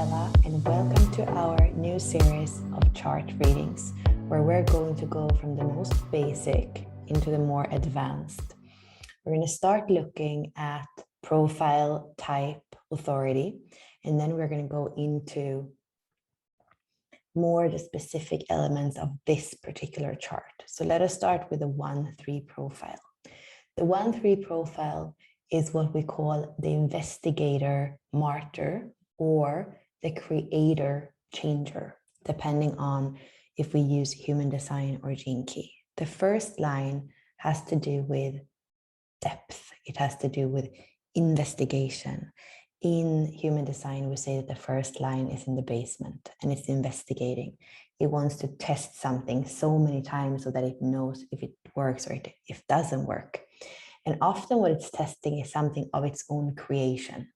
Ella, and welcome to our new series of chart readings, where we're going to go from the most basic into the more advanced. We're going to start looking at profile, type, authority, and then we're going to go into more the specific elements of this particular chart. So let us start with the 1-3 profile. The 1-3 profile is what we call the investigator martyr or the creator changer, depending on if we use human design or gene key. The first line has to do with depth. It has to do with investigation. In human design, we say that the first line is in the basement and it's investigating. It wants to test something so many times so that it knows if it works or if it doesn't work. And often what it's testing is something of its own creation,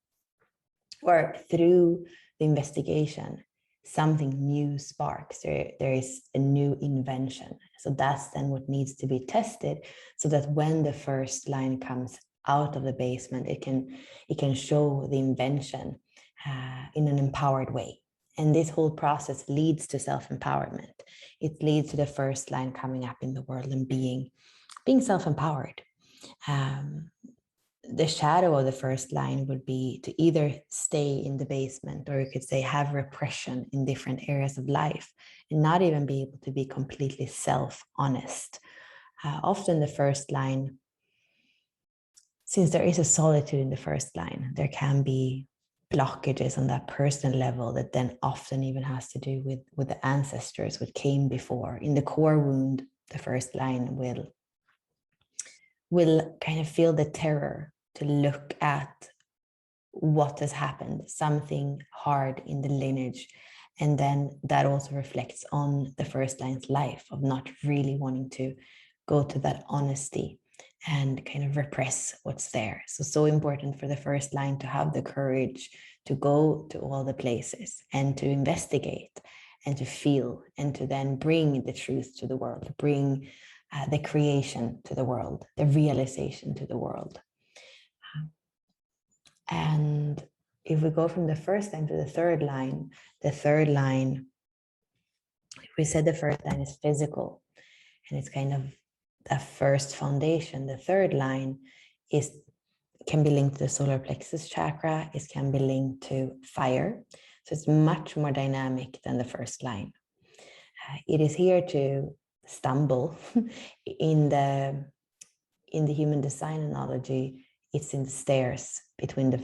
or through the investigation, something new sparks. There is a new invention. So that's then what needs to be tested, so that when the first line comes out of the basement, it can show the invention in an empowered way. And this whole process leads to self-empowerment. It leads to the first line coming up in the world and being self-empowered. The shadow of the first line would be to either stay in the basement, or you could say have repression in different areas of life and not even be able to be completely self-honest. Often the first line, since there is a solitude in the first line, there can be blockages on that personal level that then often even has to do with the ancestors, what came before. In the core wound, the first line will kind of feel the terror to look at what has happened, something hard in the lineage. And then that also reflects on the first line's life of not really wanting to go to that honesty and kind of repress what's there. So important for the first line to have the courage to go to all the places and to investigate and to feel and to then bring the truth to the world, bring the creation to the world, the realization to the world. And if we go from the first line to the third line, we said the first line is physical and it's kind of a first foundation. The third line can be linked to the solar plexus chakra. It can be linked to fire. So it's much more dynamic than the first line. It is here to stumble. In the human design analogy, it's in the stairs between the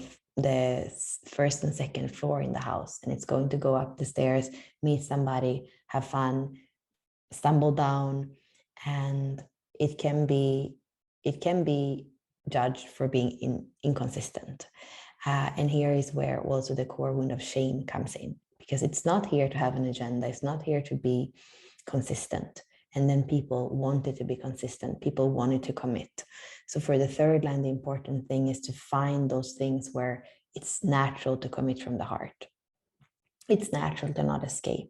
first and second floor in the house, and it's going to go up the stairs, meet somebody, have fun, stumble down, and it can be judged for being inconsistent. And here is where also the core wound of shame comes in, because it's not here to have an agenda. It's not here to be consistent. And then people wanted to be consistent. People wanted to commit. So for the third line, the important thing is to find those things where it's natural to commit from the heart. It's natural to not escape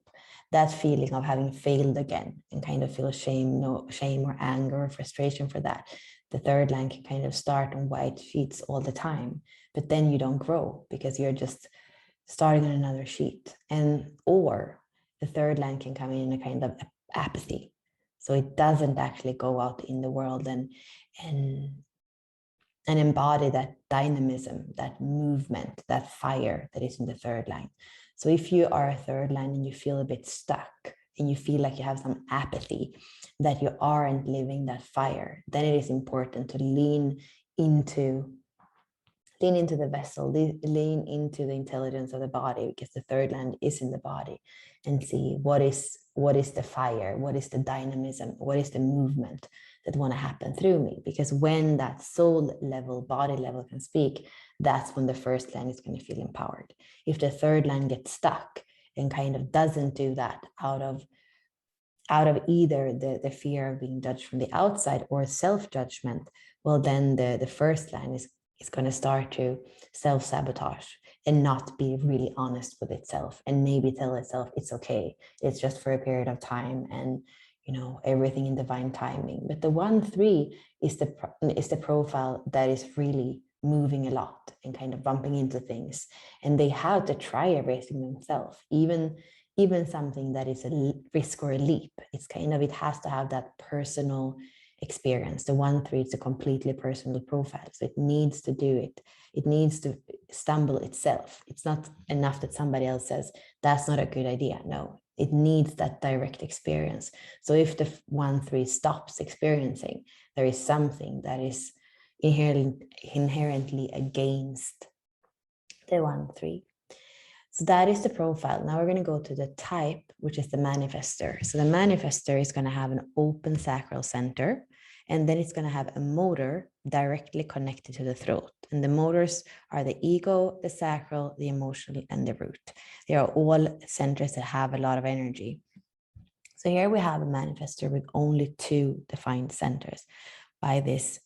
that feeling of having failed again and kind of feel shame or anger or frustration for that. The third line can kind of start on white sheets all the time, but then you don't grow because you're just starting on another sheet. Or the third line can come in a kind of apathy. So it doesn't actually go out in the world and embody that dynamism, that movement, that fire that is in the third line. So if you are a third line and you feel a bit stuck and you feel like you have some apathy, that you aren't living that fire, then it is important to lean into the vessel, lean into the intelligence of the body, because the third line is in the body, and see what is the fire, what is the dynamism, what is the movement that want to happen through me. Because when that soul level, body level can speak, that's when the first line is going to feel empowered. If the third line gets stuck and kind of doesn't do that out of either the fear of being judged from the outside or self-judgment, well, then the first line is going to start to self-sabotage and not be really honest with itself, and maybe tell itself it's okay, it's just for a period of time, and everything in divine timing. But the 1-3 is the profile that is really moving a lot and kind of bumping into things. And they have to try everything themselves, even something that is a risk or a leap. It's kind of, it has to have that personal experience. The 1-3, it's a completely personal profile. So it needs to do it. It needs to stumble itself. It's not enough that somebody else says, that's not a good idea. No, it needs that direct experience. So if the 1-3 stops experiencing, there is something that is inherently against the 1-3. So that is the profile. Now we're going to go to the type, which is the manifestor. So the manifestor is going to have an open sacral center, and then it's going to have a motor directly connected to the throat. And the motors are the ego, the sacral, the emotional, and the root. They are all centers that have a lot of energy. So here we have a manifestor with only 2 defined centers by this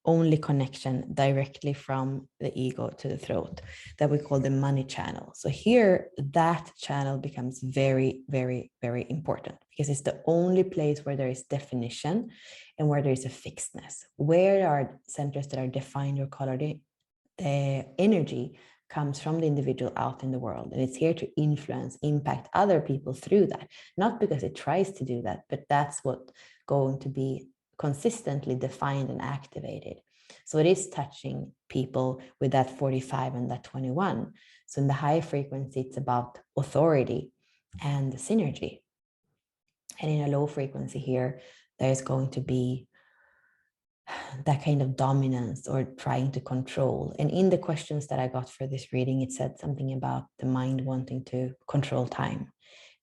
only connection directly from the ego to the throat that we call the money channel. So here, that channel becomes very, very, very important because it's the only place where there is definition and where there is a fixedness. Where are centers that are defined or colored in, the energy comes from the individual out in the world, and it's here to influence, impact other people through that, not because it tries to do that, but that's what's going to be consistently defined and activated. So it is touching people with that 45 and that 21. So in the high frequency, it's about authority and synergy. And in a low frequency here, there's going to be that kind of dominance or trying to control. And in the questions that I got for this reading, it said something about the mind wanting to control time.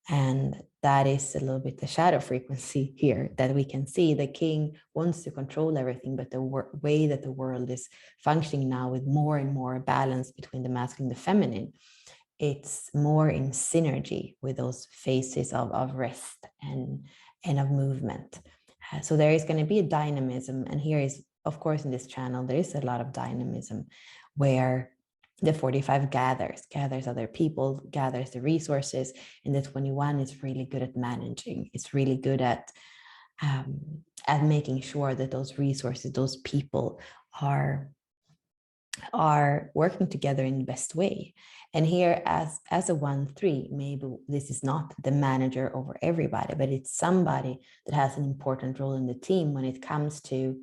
And that is a little bit the shadow frequency here, that we can see the king wants to control everything, but the way that the world is functioning now with more and more balance between the masculine and the feminine, it's more in synergy with those phases of rest and of movement. So there is going to be a dynamism. And here is, of course, in this channel, there is a lot of dynamism where the 45 gathers other people, gathers the resources, and the 21 is really good at managing. It's really good at making sure that those resources, those people are working together in the best way. And here, as a 1-3, maybe this is not the manager over everybody, but it's somebody that has an important role in the team when it comes to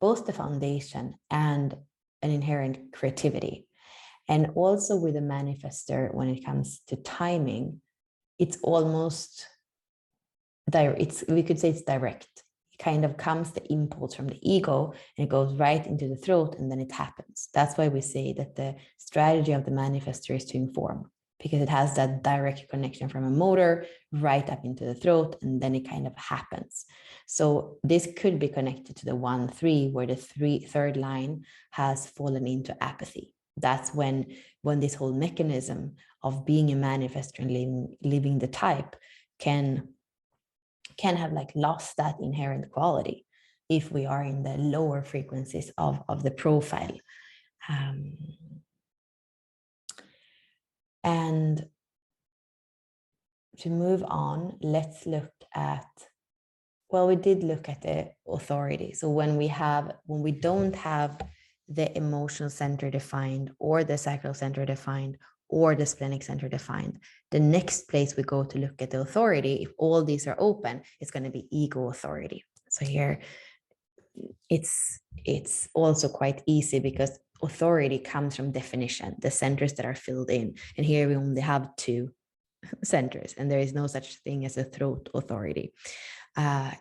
both the foundation and an inherent creativity. And also with a manifestor, when it comes to timing, it's almost we could say it's direct. It kind of comes the impulse from the ego and it goes right into the throat, and then it happens. That's why we say that the strategy of the manifestor is to inform, because it has that direct connection from a motor right up into the throat, and then it kind of happens. So this could be connected to the 1-3, where the third line has fallen into apathy. That's when this whole mechanism of being a manifestor and living the type can have like lost that inherent quality if we are in the lower frequencies of the profile. And to move on, let's look at, well, we did look at the authority. So when we don't have the emotional center defined, or the sacral center defined, or the splenic center defined, the next place we go to look at the authority, if all these are open, it's going to be ego authority. So here it's also quite easy because authority comes from definition, the centers that are filled in. And here we only have 2 centers, and there is no such thing as a throat authority.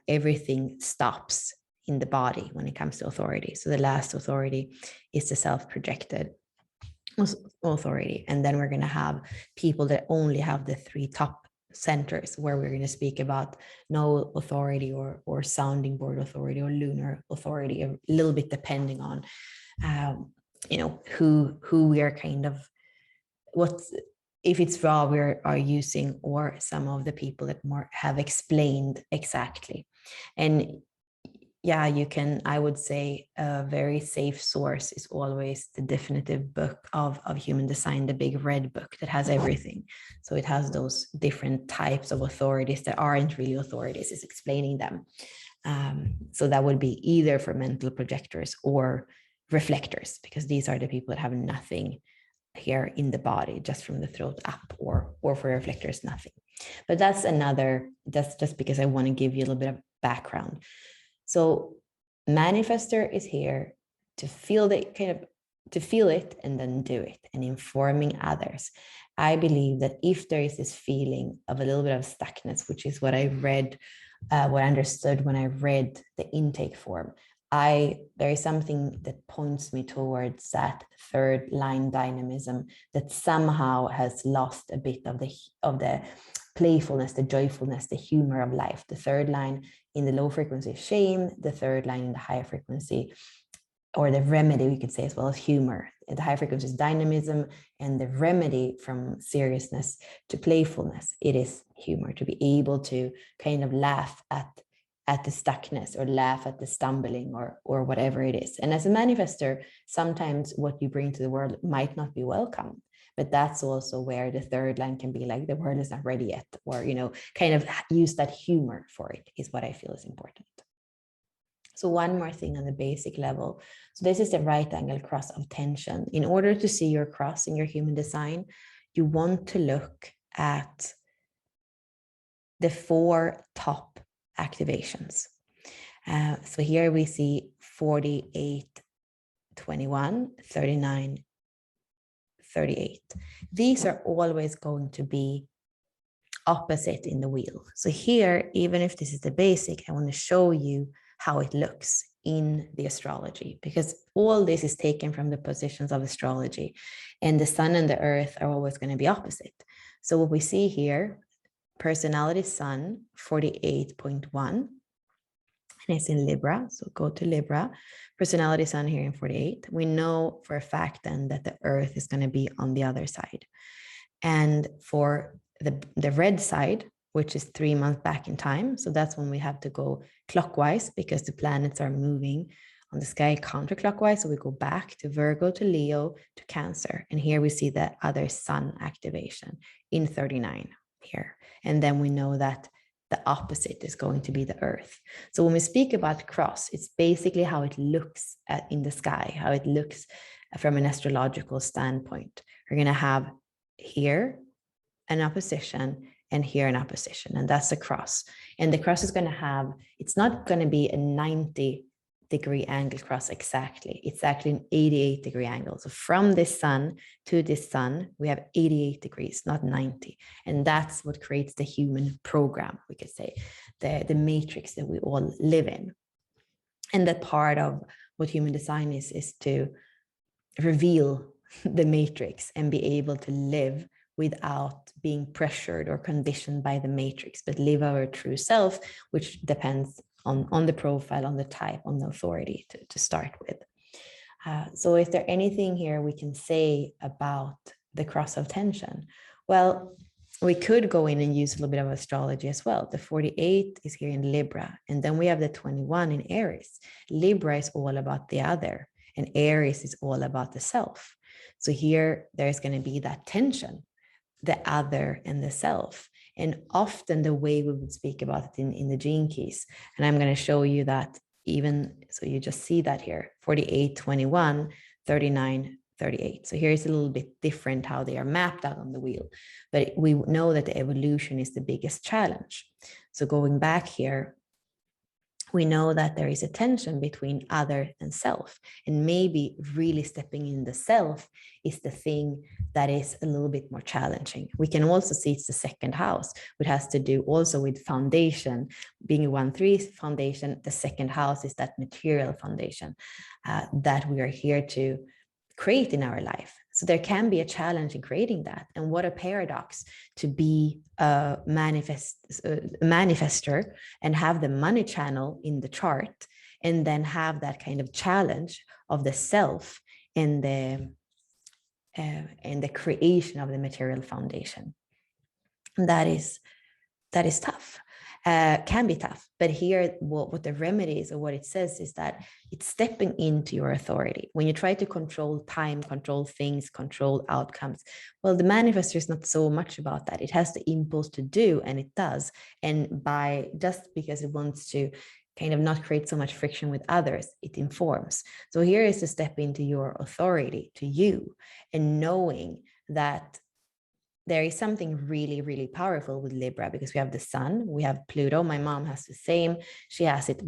Everything stops in the body when it comes to authority. So the last authority is the self-projected authority. And then we're going to have people that only have the 3 top centers, where we're going to speak about no authority or sounding board authority or lunar authority, a little bit depending on who we are kind of, if it's raw we are using, or some of the people that more have explained exactly. And yeah, I would say a very safe source is always the definitive book of human design, the big red book that has everything. So it has those different types of authorities that aren't really authorities, it's explaining them. So that would be either for mental projectors or reflectors, because these are the people that have nothing here in the body, just from the throat up, or for reflectors, nothing. But that's just because I want to give you a little bit of background. So manifestor is here to feel it and then do it, and informing others. I believe that if there is this feeling of a little bit of stuckness, which is what I read, what I understood when I read the intake form, there is something that points me towards that third line dynamism that somehow has lost a bit of the playfulness, the joyfulness, the humor of life. The third line in the low frequency is shame, the third line in the high frequency, or the remedy, we could say as well, as humor. The high frequency is dynamism, and the remedy from seriousness to playfulness, it is humor, to be able to kind of laugh at the stuckness, or laugh at the stumbling, or whatever it is. And as a manifestor, sometimes what you bring to the world might not be welcome. But that's also where the third line can be like, the world is not ready yet, or, kind of use that humor for it, is what I feel is important. So one more thing on the basic level. So this is the right angle cross of tension. In order to see your cross in your human design, you want to look at the 4 top activations. So here we see 48, 21, 39, 38. These are always going to be opposite in the wheel. So here, even if this is the basic, I want to show you how it looks in the astrology, because all this is taken from the positions of astrology, and the sun and the earth are always going to be opposite. So what we see here, personality sun 48.1, and it's in Libra. So go to Libra, personality sun here in 48. We know for a fact then that the earth is going to be on the other side. And for the red side, which is 3 months back in time. So that's when we have to go clockwise, because the planets are moving on the sky counterclockwise. So we go back to Virgo, to Leo, to Cancer. And here we see the other sun activation in 39 here. And then we know that the opposite is going to be the earth. So when we speak about cross, it's basically how it looks in the sky, how it looks from an astrological standpoint. We're going to have here an opposition, and here an opposition, and that's the cross. And the cross is going to have, it's not going to be a 90-degree angle cross exactly. It's actually an 88-degree angle. So from this sun to this sun, we have 88 degrees, not 90. And that's what creates the human program, we could say, the matrix that we all live in. And that part of what human design is to reveal the matrix and be able to live without being pressured or conditioned by the matrix, but live our true self, which depends on the profile, on the type, on the authority to start with. So is there anything here we can say about the cross of tension? Well, we could go in and use a little bit of astrology as well. The 48 is here in Libra, and then we have the 21 in Aries. Libra is all about the other, and Aries is all about the self. So here there's going to be that tension, the other and the self. And often the way we would speak about it in the gene keys, and I'm going to show you that even, so you just see that here, 48, 21, 39, 38. So here is a little bit different how they are mapped out on the wheel, but we know that the evolution is the biggest challenge. So going back here, we know that there is a tension between other and self, and maybe really stepping in the self is the thing that is a little bit more challenging. We can also see it's the second house, which has to do also with foundation. Being a 1-3 foundation, the second house is that material foundation that we are here to create in our life. So there can be a challenge in creating that. And what a paradox to be a manifestor and have the money channel in the chart, and then have that kind of challenge of the self and the creation of the material foundation. And that is tough. Can be tough, but here what the remedy is, or what it says, is that it's stepping into your authority. When you try to control time, control things, control outcomes, well, the manifestor is not so much about that. It has the impulse to do, and it does, and by just because it wants to kind of not create so much friction with others, it informs. So here is to step into your authority, to you, and knowing that there is something really, really powerful with Libra, because we have the sun, we have Pluto. My mom has the same. She has it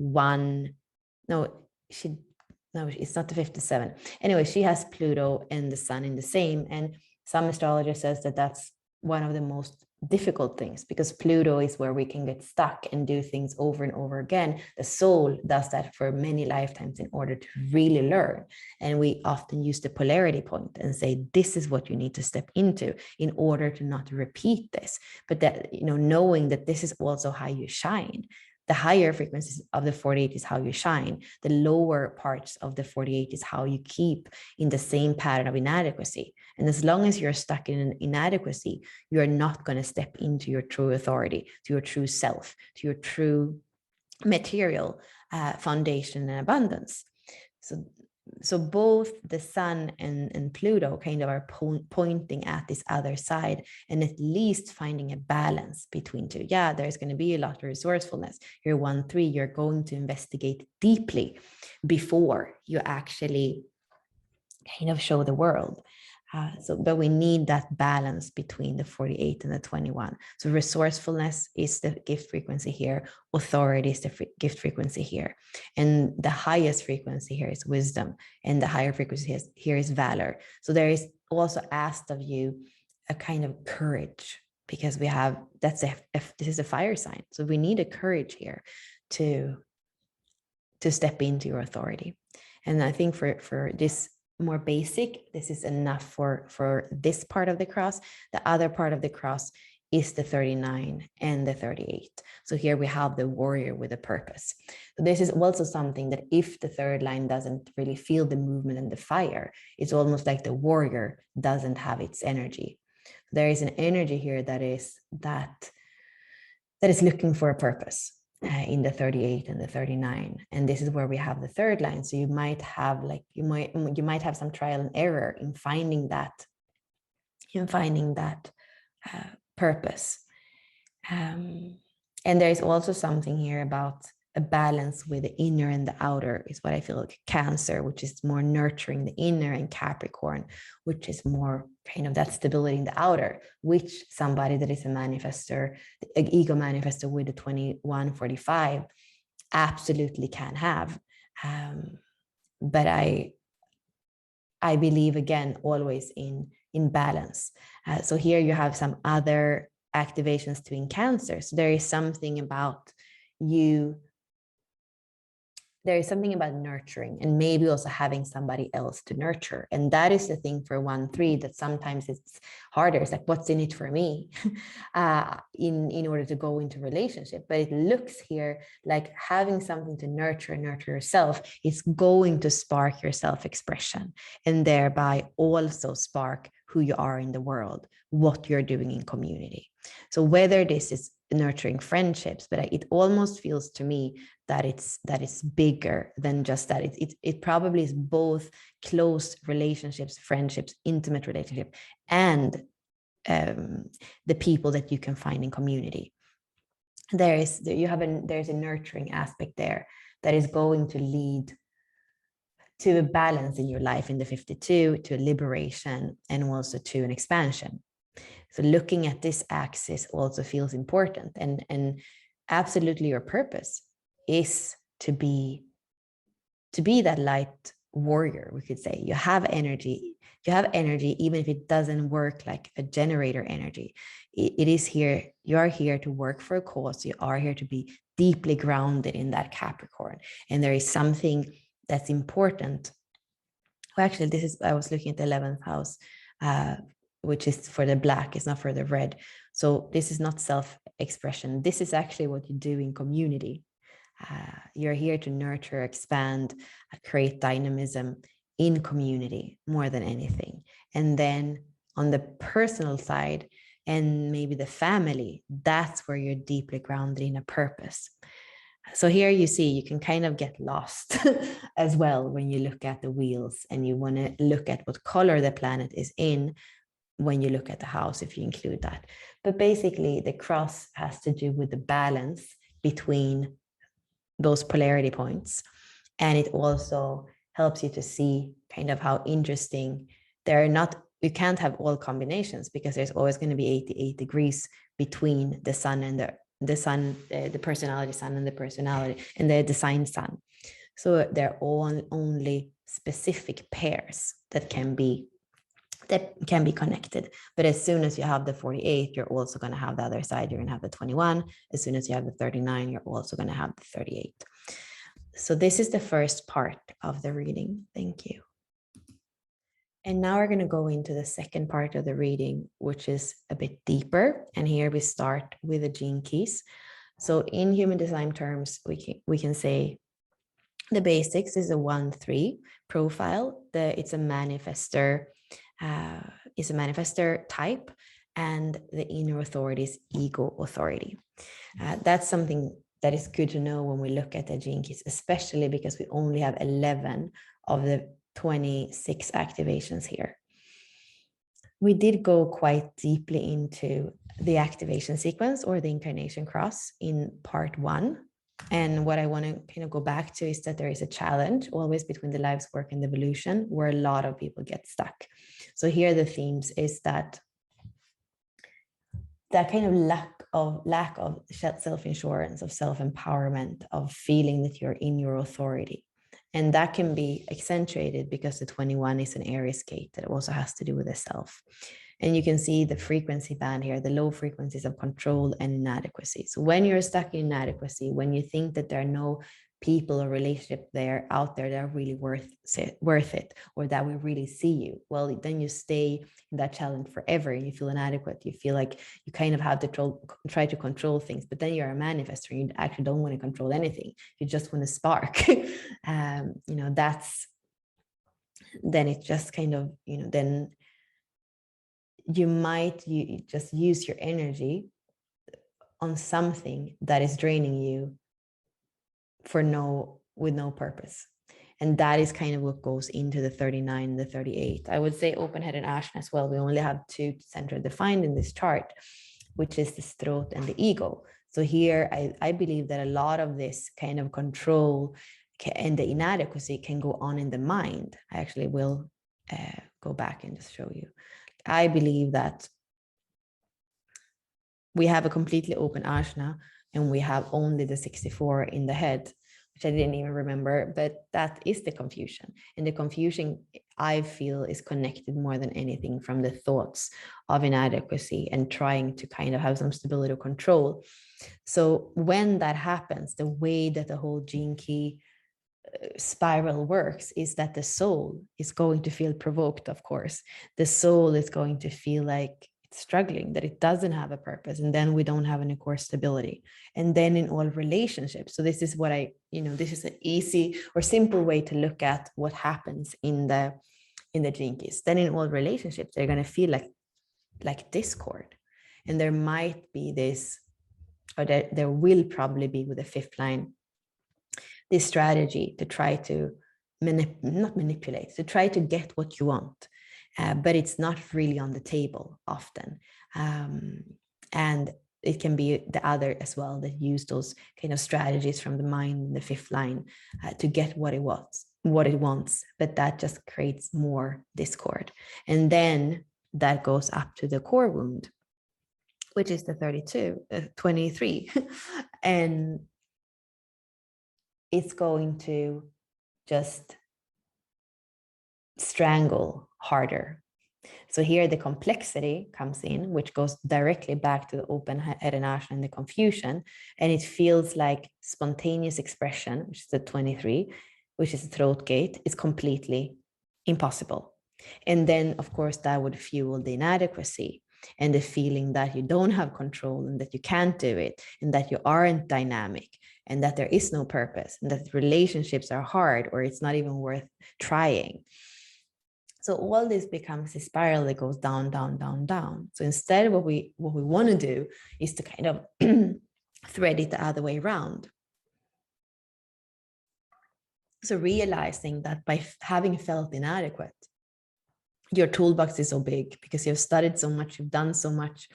no, it's not the 57. Anyway, she has Pluto and the sun in the same. And some astrologer says that that's one of the most difficult things, because Pluto is where we can get stuck and do things over and over again. The soul does that for many lifetimes in order to really learn. And we often use the polarity point and say, this is what you need to step into in order to not repeat this. But that, knowing that this is also how you shine. The higher frequencies of the 48 is how you shine. The lower parts of the 48 is how you keep in the same pattern of inadequacy. And as long as you're stuck in an inadequacy, you're not going to step into your true authority, to your true self, to your true material foundation and abundance. So both the sun and Pluto kind of are pointing at this other side, and at least finding a balance between two. Yeah, there's going to be a lot of resourcefulness. You're 1-3, you're going to investigate deeply before you actually kind of show the world. But we need that balance between the 48 and the 21. So resourcefulness is the gift frequency here. Authority is the gift frequency here. And the highest frequency here is wisdom. And the higher frequency here is valor. So there is also asked of you a kind of courage, because this is a fire sign. So we need a courage here to step into your authority. And I think for this more basic, this is enough for this part of the cross. The other part of the cross is the 39 and the 38. So here we have the warrior with a purpose. So this is also something that if the third line doesn't really feel the movement and the fire, it's almost like the warrior doesn't have its energy. There is an energy here that is looking for a purpose. In the 38 and the 39, and this is where we have the third line. So you might have you might have some trial and error in finding that purpose. And there is also something here about a balance with the inner and the outer, is what I feel like. Cancer, which is more nurturing the inner, and Capricorn, which is more kind of that stability in the outer, which somebody that is a manifestor, an ego manifestor with the 2145 absolutely can have. But I believe, again, always in balance. So here you have some other activations too in Cancer. So there is something about there is something about nurturing, and maybe also having somebody else to nurture. And that is the thing for 1-3, that sometimes it's harder. It's like, what's in it for me in order to go into relationship? But it looks here like having something to nurture yourself is going to spark your self-expression, and thereby also spark who you are in the world, what you're doing in community. So whether this is nurturing friendships, but it almost feels to me that it's bigger than just that. It probably is both close relationships, friendships, intimate relationship, and the people that you can find in community. There's a nurturing aspect there that is going to lead to a balance in your life in the 52, to a liberation, and also to an expansion. So looking at this axis also feels important, and absolutely your purpose is to be that light warrior, we could say. You have energy, even if it doesn't work like a generator energy. It is here, you are here to work for a cause, you are here to be deeply grounded in that Capricorn. And there is something that's important. Well, actually, I was looking at the 11th house, which is for the black, it's not for the red. So this is not self-expression. This is actually what you do in community. You're here to nurture, expand, create dynamism in community more than anything. And then on the personal side, and maybe the family, that's where you're deeply grounded in a purpose. So here you see, you can kind of get lost as well when you look at the wheels, and you want to look at what color the planet is in when you look at the house, if you include that. But basically, the cross has to do with the balance between those polarity points. And it also helps you to see kind of how interesting they're not. You can't have all combinations because there's always going to be 88 degrees between the sun and the personality sun and the personality and the design sun. So they're all only specific pairs that can be connected. But as soon as you have the 48, you're also going to have the other side. You're going to have the 21. As soon as you have the 39, you're also going to have the 38. So this is the first part of the reading. Thank you. And now we're going to go into the second part of the reading, which is a bit deeper. And here we start with the gene keys. So in human design terms, we can say the basics is a 1-3 profile. It's a manifestor. Is a manifestor type, and the inner authority is ego authority. That's something that is good to know when we look at the gene keys, especially because we only have 11 of the 26 activations here. We did go quite deeply into the activation sequence or the incarnation cross in part 1. And what I want to kind of go back to is that there is a challenge always between the life's work and the evolution where a lot of people get stuck. So here the themes is that kind of lack of self-insurance, of self-empowerment, of feeling that you're in your authority. And that can be accentuated because the 21 is an Aries gate that also has to do with the self. And you can see the frequency band here, the low frequencies of control and inadequacy. So when you're stuck in inadequacy, when you think that there are no people or relationship out there that are really worth it, or that will really see you, well, then you stay in that challenge forever. You feel inadequate. You feel like you kind of have to try to control things, but then you're a manifestor. You actually don't want to control anything. You just want to spark. Then it's just kind of, then you just use your energy on something that is draining you with no purpose. And that is kind of what goes into the 39 and the 38. I would say open-head and Ashna as well. We only have 2 centers defined in this chart, which is the throat and the ego. So here, I believe that a lot of this kind of control and the inadequacy can go on in the mind. I actually will go back and just show you. I believe that we have a completely open Ashna and we have only the 64 in the head, which I didn't even remember, but that is the confusion. And the confusion, I feel, is connected more than anything from the thoughts of inadequacy and trying to kind of have some stability or control. So when that happens, the way that the whole gene key spiral works is that the soul is going to feel provoked, of course. The soul is going to feel like it's struggling, that it doesn't have a purpose, and then we don't have any core stability. And then in all relationships, so this is this is an easy or simple way to look at what happens in the gene keys. Then in all relationships, they're going to feel like discord, and there might be this, or there will probably be with the 5th line, this strategy to try to not manipulate, to try to get what you want, but it's not really on the table often. And it can be the other as well that use those kind of strategies from the mind in the 5th line to get what it wants, but that just creates more discord. And then that goes up to the core wound, which is the 23. And it's going to just strangle harder. So here the complexity comes in, which goes directly back to the open head and Ashna and the confusion. And it feels like spontaneous expression, which is the 23, which is the throat gate, is completely impossible. And then, of course, that would fuel the inadequacy and the feeling that you don't have control and that you can't do it and that you aren't dynamic and that there is no purpose and that relationships are hard or it's not even worth trying. So all this becomes a spiral that goes down, down, down, down. So instead, what we want to do is to kind of thread it the other way around. So realizing that by having felt inadequate, your toolbox is so big because you've studied so much, you've done so much,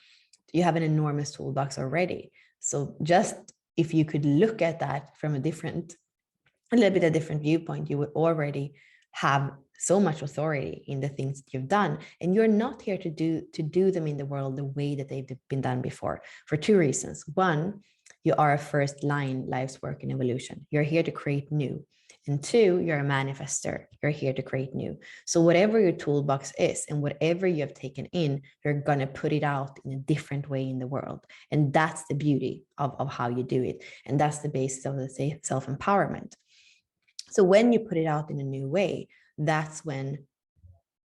you have an enormous toolbox already. So just if you could look at that from a little bit of different viewpoint, you would already have so much authority in the things that you've done. And you're not here to do them in the world the way that they've been done before, for two reasons. One, you are a first line life's work and evolution. You're here to create new. And two, you're a manifestor. You're here to create new. So whatever your toolbox is and whatever you have taken in, you're going to put it out in a different way in the world. And that's the beauty of how you do it. And that's the basis of the self-empowerment. So when you put it out in a new way, that's when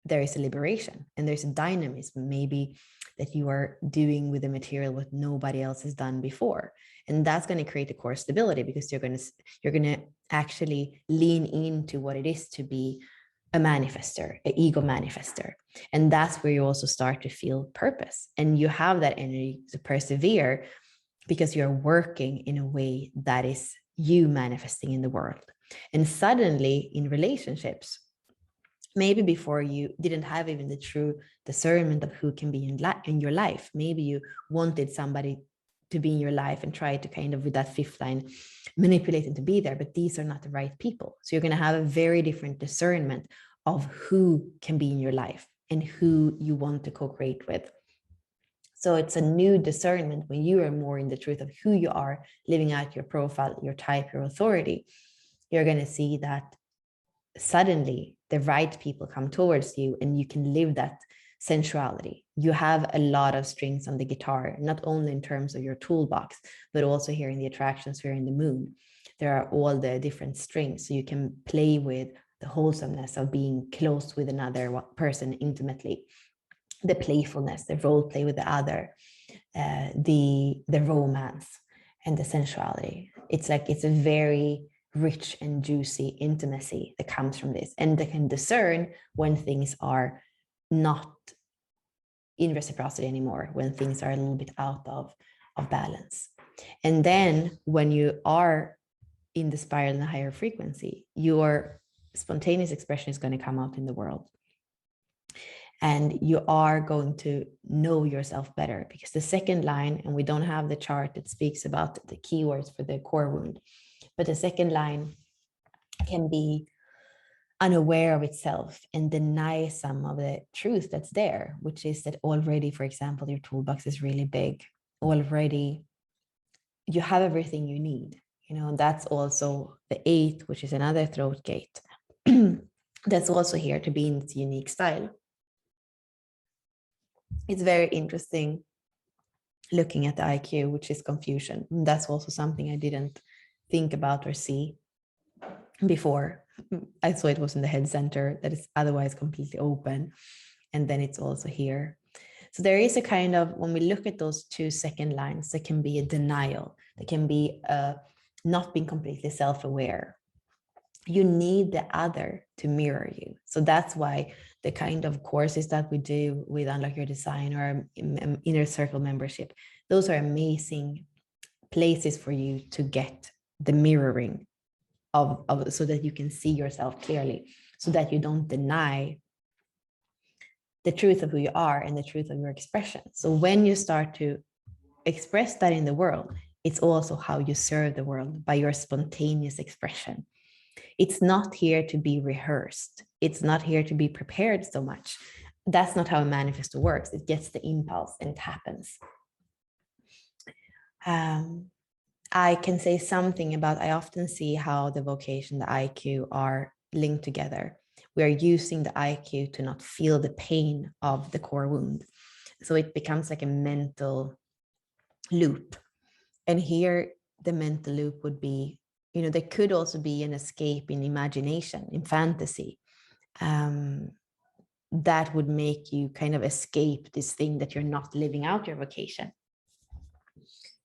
there is a liberation and there's a dynamism maybe that you are doing with the material what nobody else has done before. And that's going to create a core stability because you're going to actually lean into what it is to be a manifestor, an ego manifestor. And that's where you also start to feel purpose. And you have that energy to persevere because you're working in a way that is you manifesting in the world. And suddenly in relationships, maybe before you didn't have even the true discernment of who can be in your life. Maybe you wanted somebody to be in your life and try to kind of, with that fifth line, manipulate them to be there, but these are not the right people. So you're going to have a very different discernment of who can be in your life and who you want to co-create with. So it's a new discernment when you are more in the truth of who you are, living out your profile, your type, your authority. You're going to see that suddenly the right people come towards you and you can live that sensuality. You have a lot of strings on the guitar, not only in terms of your toolbox, but also here in the attraction sphere in the moon. There are all the different strings. So you can play with the wholesomeness of being close with another person intimately, the playfulness, the role play with the other, the romance and the sensuality. It's like, it's a very rich and juicy intimacy that comes from this. And they can discern when things are not in reciprocity anymore, when things are a little bit out of balance. And then when you are in the spiral in a higher frequency, your spontaneous expression is going to come out in the world. And you are going to know yourself better, because the second line, and we don't have the chart that speaks about the keywords for the core wound, but the second line can be unaware of itself and deny some of the truth that's there, which is that already, for example, your toolbox is really big. Already you have everything you need. That's also the 8th, which is another throat gate. That's also here to be in its unique style. It's very interesting looking at the IQ, which is confusion. That's also something I didn't think about or see before. I saw it was in the head center that is otherwise completely open. And then it's also here. So there is a kind of, when we look at those two second lines, there can be a denial. There can be not being completely self-aware. You need the other to mirror you. So that's why the kind of courses that we do with Unlock Your Design or Inner Circle membership, those are amazing places for you to get the mirroring of so that you can see yourself clearly, so that you don't deny the truth of who you are and the truth of your expression. So when you start to express that in the world, it's also how you serve the world, by your spontaneous expression. It's not here to be rehearsed. It's not here to be prepared so much. That's not how a manifestor works. It gets the impulse and it happens. I can say something about, I often see how the vocation, the IQ are linked together. We are using the IQ to not feel the pain of the core wound. So it becomes like a mental loop. And here the mental loop would be, there could also be an escape in imagination, in fantasy, that would make you kind of escape this thing that you're not living out your vocation.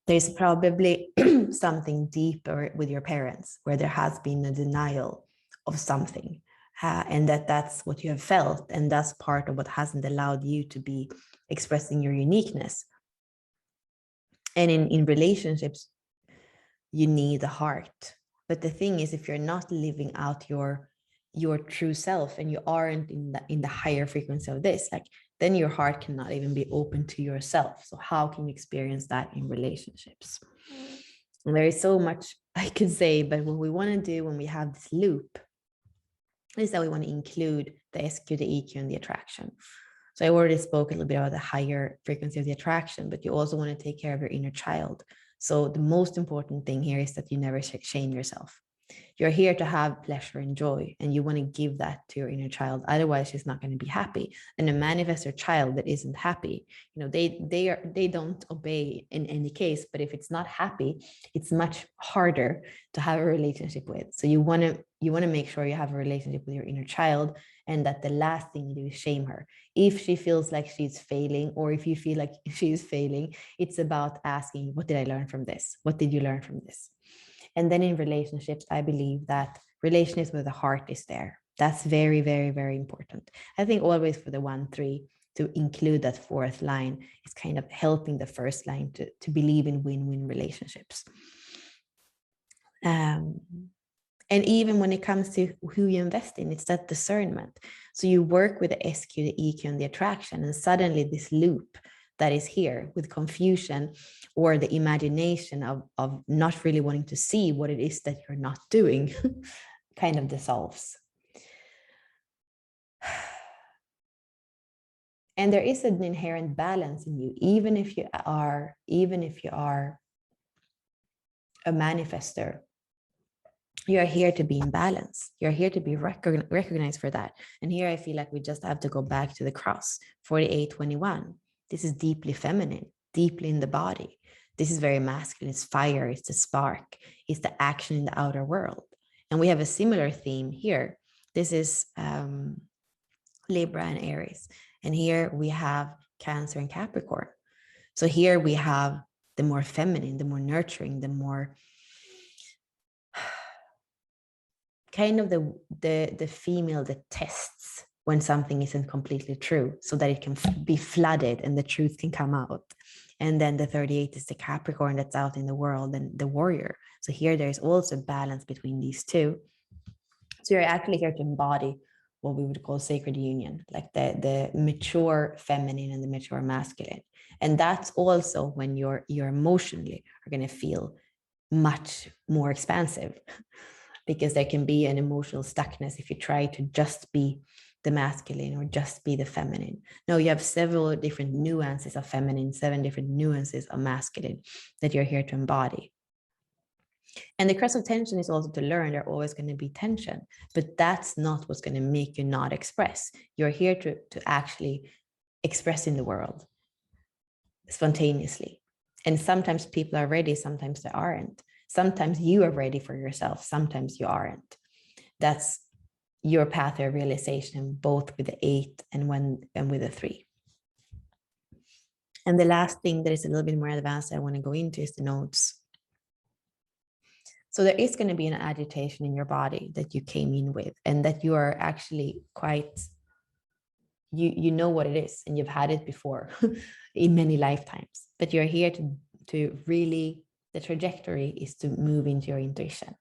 There's probably something deeper with your parents where there has been a denial of something, and that's what you have felt, and that's part of what hasn't allowed you to be expressing your uniqueness. And in relationships, you need the heart. But the thing is, if you're not living out your true self and you aren't in the higher frequency of this, then your heart cannot even be open to yourself. So how can you experience that in relationships? And there is so much I could say, but what we want to do when we have this loop is that we want to include the SQ, the EQ, and the attraction. So I already spoke a little bit about the higher frequency of the attraction, but you also want to take care of your inner child. So the most important thing here is that you never shame yourself. You're here to have pleasure and joy, and you want to give that to your inner child. Otherwise, she's not going to be happy. And a manifestor child that isn't happy, they don't obey in any case. But if it's not happy, it's much harder to have a relationship with. So you want to make sure you have a relationship with your inner child, and that the last thing you do is shame her. If she feels like she's failing, or if you feel like she's failing, it's about asking, what did I learn from this? What did you learn from this? And then in relationships, I believe that relationships where the heart is there. That's very, very, very important. I think always for the 1-3 to include that fourth line is kind of helping the first line to believe in win-win relationships. And even when it comes to who you invest in, it's that discernment. So you work with the SQ, the EQ, and the attraction, and suddenly this loop that is here with confusion or the imagination of not really wanting to see what it is that you're not doing kind of dissolves. And there is an inherent balance in you, even if you are a manifestor. You're here to be in balance. You're here to be recognized for that. And here I feel like we just have to go back to the cross, 48-21. This is deeply feminine, deeply in the body. This is very masculine. It's fire, it's the spark, it's the action in the outer world. And we have a similar theme here. This is Libra and Aries. And here we have Cancer and Capricorn. So here we have the more feminine, the more nurturing, the more kind of the female that tests when something isn't completely true, so that it can be flooded and the truth can come out. And then the 38 is the Capricorn that's out in the world and the warrior. So here there's also balance between these two. So you're actually here to embody what we would call sacred union, like the mature feminine and the mature masculine. And that's also when you're emotionally are going to feel much more expansive, because there can be an emotional stuckness if you try to just be the masculine or just be the feminine. No, you have several different nuances of feminine, 7 different nuances of masculine that you're here to embody. And the crest of tension is also to learn there's always going to be tension, but that's not what's going to make you not express. You're here to actually express in the world spontaneously. And sometimes people are ready, sometimes they aren't. Sometimes you are ready for yourself, sometimes you aren't. That's your path of realization, both with the 8 and with the 3. And the last thing that is a little bit more advanced I want to go into is the nodes. So there is going to be an agitation in your body that you came in with, and that you are actually quite, you know what it is, and you've had it before in many lifetimes. But you're here to really, the trajectory is to move into your intuition,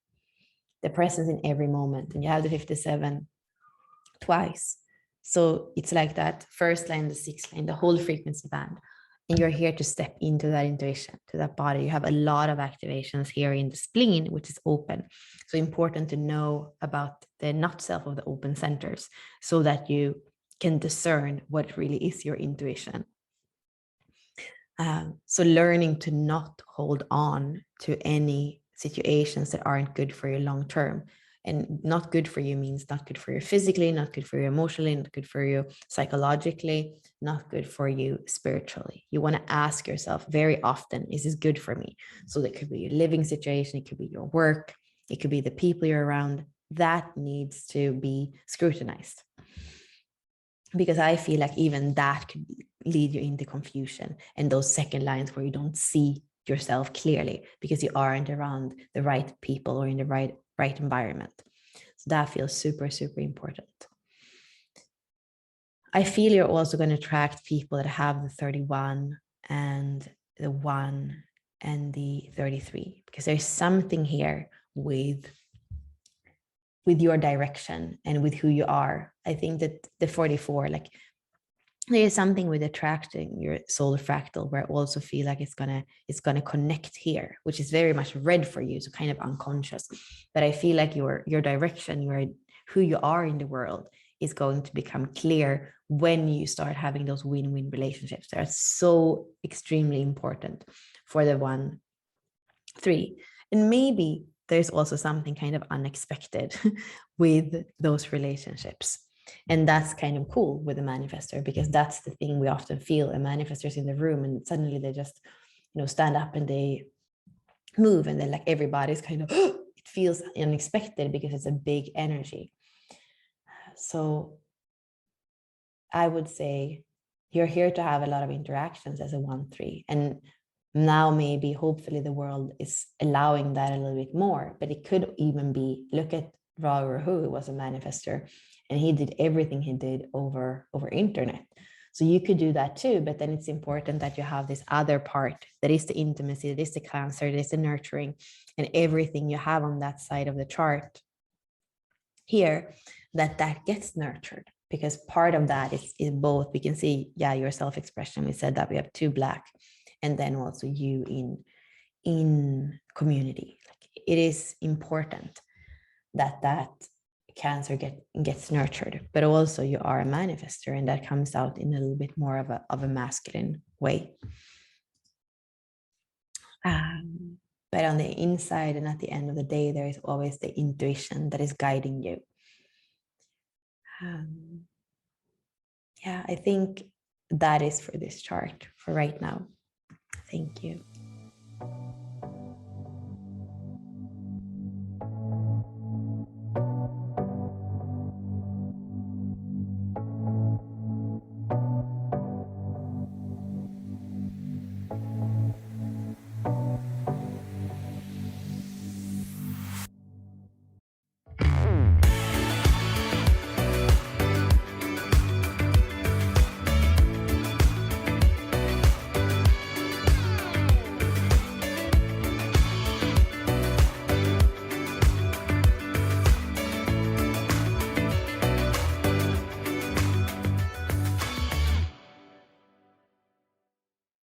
the presence in every moment. And you have the 57 twice. So it's like that first line, the 6th line, the whole frequency band. And you're here to step into that intuition, to that body. You have a lot of activations here in the spleen, which is open. So important to know about the not self of the open centers, so that you can discern what really is your intuition. So learning to not hold on to any situations that aren't good for you long term. And not good for you means not good for you physically, not good for you emotionally, not good for you psychologically, not good for you spiritually. You want to ask yourself very often, is this good for me? So that could be your living situation, it could be your work, it could be the people you're around. That needs to be scrutinized. Because I feel like even that could lead you into confusion and those second lines where you don't see yourself clearly because you aren't around the right people or in the right environment. So that feels super, super important. I feel you're also going to attract people that have the 31 and the 1 and the 33, because there's something here with your direction and with who you are. I think that the 44, like there's something with attracting your soul fractal where I also feel like it's gonna connect here, which is very much red for you, so kind of unconscious. But I feel like your direction, who you are in the world is going to become clear when you start having those win-win relationships. They're so extremely important for the 1-3. And maybe there's also something kind of unexpected with those relationships. And that's kind of cool with a manifestor, because that's the thing we often feel. A manifestor's in the room and suddenly they just, stand up and they move, and then like everybody's kind of, it feels unexpected because it's a big energy. So I would say you're here to have a lot of interactions as a 1-3. And now maybe hopefully the world is allowing that a little bit more, but it could even be, look at Ra Uru, who was a manifestor, and he did everything he did over internet. So you could do that too, but then it's important that you have this other part that is the intimacy, that is the Cancer, that is the nurturing, and everything you have on that side of the chart here, that gets nurtured, because part of that is both. We can see, your self-expression. We said that we have 2 Black, and then also you in community. Like, it is important that Cancer gets nurtured, but also you are a manifestor, and that comes out in a little bit more of a masculine way. But on the inside and at the end of the day, there is always the intuition that is guiding you. I think that is for this chart for right now. Thank you.